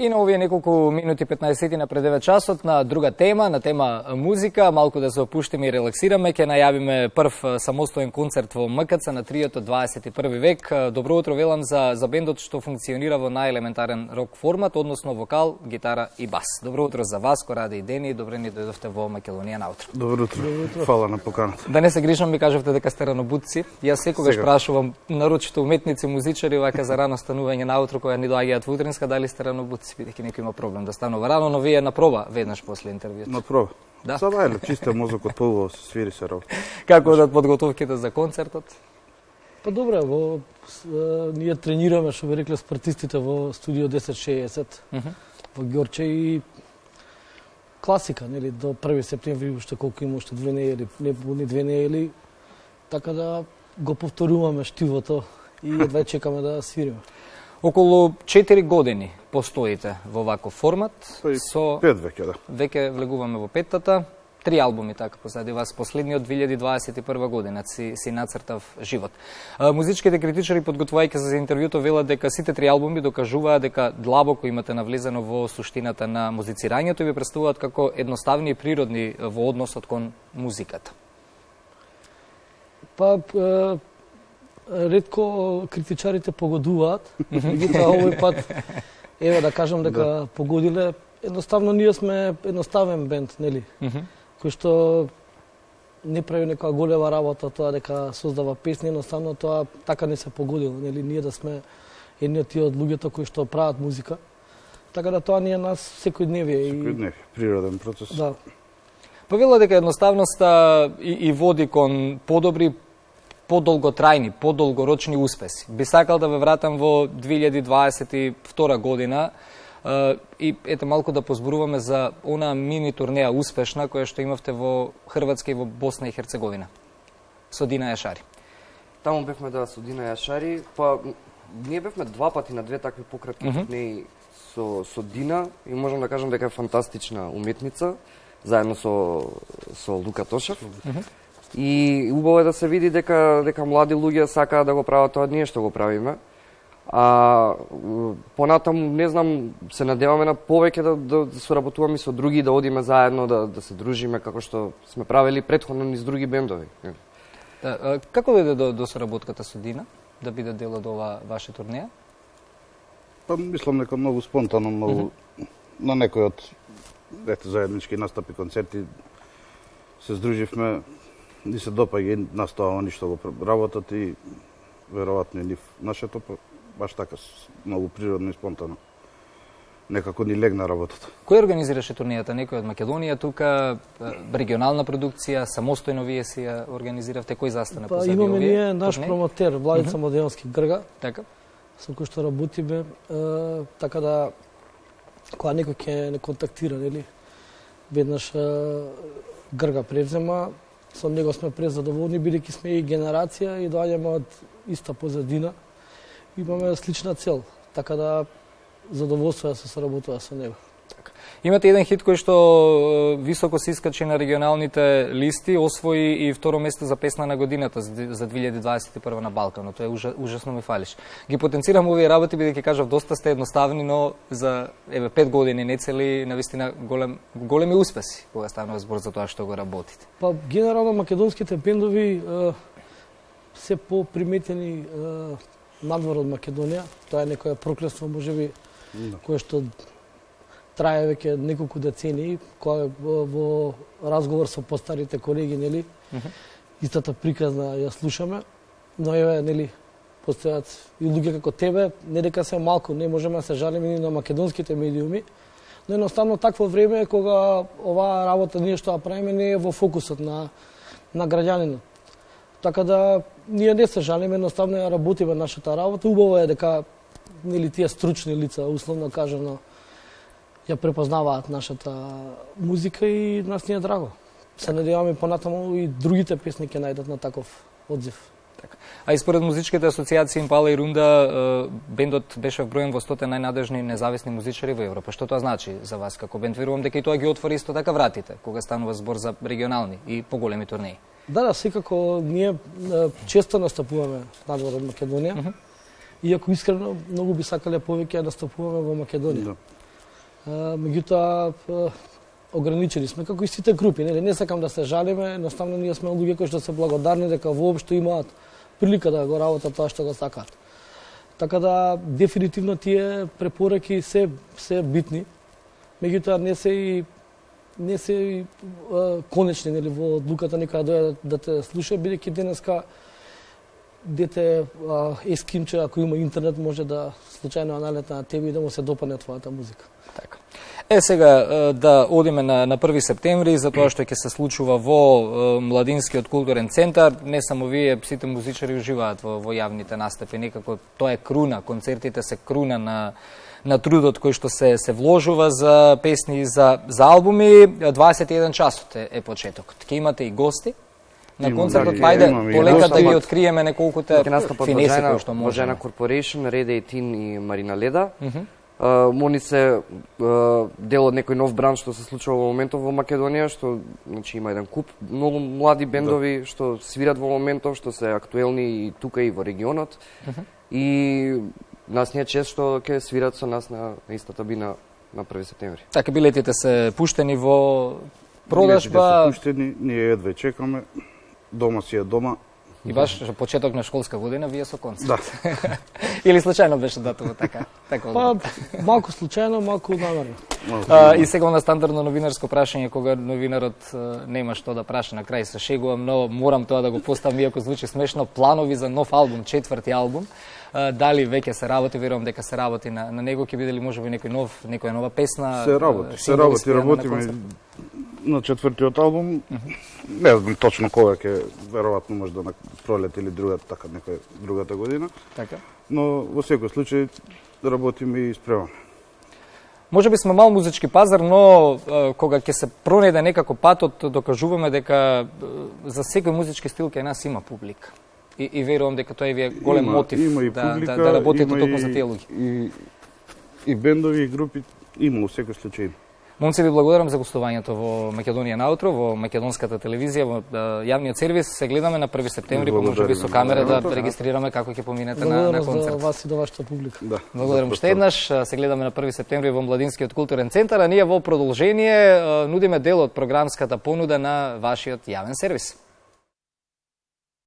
И на овие неколку минути 15 пред 9 часот на друга тема, на тема музика, малку да се опуштиме и релаксираме, ќе најавиме прв самостоен концерт во МКЦ на триото 21 век. Добро утро велам за бендот што функционира во најелементарен рок формат, односно вокал, гитара и бас. Добро утро за вас, Кораде и Дени, добре ни дојдовте во Македонија наутро. Добро утро. Фала на поканата. Да не се грижам, ми кажавте дека сте ранобудци. Јас секогаш прашувам нарочито уметници, музичари, вака за рано станување наутро која ни доаѓаат во утринска, дали сте ранобудци, бидејќи некој има проблем да станува рано, но вие на проба веднаш после интервјуто. На проба. Да. Сада е чисто мозокот поубаво се свири се работа. Како одат подготовките за концертот? Па добре, ние тренираме, што би рекле спортистите во студио 1060 во Ѓорче и класика, нели, до 1 септември уште колку има, уште 2 недели, не пуни 2 недели, така да го повторуваме штивото и едва чекаме да свириме. Околу 4 години постоите во ваков формат. Со 5 веќе, да. Веќе влегуваме во петтата. 3 албуми така позади вас. Последниот 2021 година си нацртав живот. Музичките критичари подготвувајќи се за интервјуто велат дека сите 3 албуми докажуваат дека длабоко имате навлезено во суштината на музицирањето и ви представуваат како едноставни и природни во односот кон музиката. Па ретко критичарите погодуваат, меѓутоа овој пат еве да кажам дека погодиле. Едноставно ние сме едноставен бенд, нели? Кој што не прави некоја голема работа, тоа дека создава песни, едноставно тоа така не се погодило, нели? Ние да сме едни од тие од луѓето кои што прават музика. Така да тоа ни е нас секојдневие. Секојдневие, природен процес. Да. Па вела дека едноставноста и води кон подобри, подолготрајни, подолгорочни успеси. Би сакал да ве вратам во 2022 година и ете малку да позборуваме за она мини турнеја успешна која што имавте во Хрватска и во Босна и Херцеговина. Со Дина Јашари. Таму бевме со Дина Јашари, па ние бевме 2 пати на 2 такви пократки турнеи со Дина и можам да кажам дека е фантастична уметница, заедно со Лука Тошев. И убаво е да се види дека млади луѓе сакаат да го прават тоа ние што го правиме. А понатаму не знам, се надеваме на повеќе да соработуваме со други, да одиме заедно, да се дружиме како што сме правили претходно низ други бендови. Да, како дојде до соработката со Дина да биде дел од ова ваше турнеја? Па мислам дека многу спонтано, многу на некој од заеднички настапи, концерти се здруживме. Ни се допаѓа и нас тоа они што го работат и веројатно и нашето баш така многу природно и спонтано. Некако ни легна работата. Кој организираше турнијата? Некој од Македонија тука, регионална продукција, самостојно вие си ја организиравте, кој застана позади овие? Имаме ние наш промотер Владица Младеновски Грга. Така. Со кој што работиме, така да кога некој ќе не контактира, нели? Веднаш Грга превзема. Со него сме презадоволни, бидејќи сме и генерација и доаѓаме од иста позадина. Имаме слична цел, така да задоволство да се соработува со него. Така. Имате еден хит кој што високо се искачи на регионалните листи, освои и второ место за песна на годината за 2021 на Балканот. Тоа е ужасно ми фалиш. Ги потенцирам овие работи бидејќи кажав доста сте едноставни, но за 5 години не цели навистина големи успеси кога станува збор за тоа што го работите. Па генерално македонските бендови се поприметени надвор од Македонија. Тоа е некоја проклетство можеби кое што трае веќе неколку децении, кога во разговор со постарите колеги, нели, истата приказна ја слушаме, но еве, нели, постојат и луѓе како тебе, не дека се малку, не можеме да се жалиме ни на македонските медиуми, но едноставно такво време е кога оваа работа ние што ја правиме не е во фокусот на граѓанинот. Така да ние не се жалиме, едноставно ја работиме нашата работа. Убаво е дека нели тие стручни лица, условно кажано, ја препознаваат нашата музика и нас ни е драго. Се надеваме понатаму и другите песни ќе најдат на таков одзив. Така. А и според музичките асоциации Импала и Рунда, бендот беше вброен во 100 најнадежни независни музичари во Европа. Што тоа значи за вас како бенд? Верувам дека и тоа ги отвори исто така вратите, кога станува збор за регионални и поголеми турнеи. Да, секако ние често настапуваме надвор од Македонија. Иако искрено многу би сакале повеќе да настапуваме во Македонија. Меѓутоа ограничени сме како и сите групи, нели? Не сакам да се жалиме, едноставно ние сме луѓе кои што се благодарни дека воопшто имаат прилика да го работат тоа што го сакаат. Така да дефинитивно тие препораки се битни, меѓутоа не се и конечни, нели, во одлуката некоја дојде да те слуша, бидејќи денеска дете ескимче, ако има интернет, може да случајно налета на тебе и да му се допадне твојата музика. Така. Сега да одиме на 1 септември за тоа што ќе се случува во Младинскиот културен центар. Не само вие, сите музичари уживаат во јавните настапи. Некако тоа е круна, концертите се круна на трудот кој што се вложува за песни и за албуми. 21 часот е почетокот. Ќе имате и гости на концертот, ајде полека да ги откриеме неколкуте финеси кои што може. Можена Corporation, Реде Етин и Марина Леда. Они се дел од некој нов бранд што се случува во моментов во Македонија, што значи има еден куп многу млади бендови што свират во моментов, што се актуелни и тука и во регионот. И нас ни е чест што ќе свират со нас на истата бина на 1 септември. Така, билетите се пуштени во продажба. Билетите се пуштени, ние едве чекаме. Дома си е дома. И баш почеток на школска година вие со концерт. Да. Или случајно беше датува така? Па, малку случајно, малку намерно. И сега на стандардно новинарско прашање, кога новинарот нема што да праша, на крај се шегувам, но морам тоа да го поставам, иако звучи смешно, планови за нов албум, 4ти албум. Дали веќе се работи, верувам дека се работи на него, ќе биде ли можеби некоја нова песна? Се работиме на 4тиот албум. Не знам точно кога ќе, веројатно може да на пролет или другата година. Така. Но во секој случај работиме и спремаме. Може би сме мал музички пазар, но кога ќе се пронајде некако патот, докажуваме дека за секој музички стил кај нас има публика. И верувам дека тоа е голем мотив да работите токму за тие луѓе. И бендови, и групи има во секој случај. Момци, ви благодарам за гостувањето во Македонија наутро, во македонската телевизија, во јавниот сервис. Се гледаме на 1 септември, можеби со камера да регистрираме како ќе поминете на концерт. Благодарам за вас и до вашата публика. Да, благодарам уште еднаш. Се гледаме на 1 септември во Младинскиот културен центар, а ние во продолжение нудиме дел од програмската понуда на вашиот јавен сервис.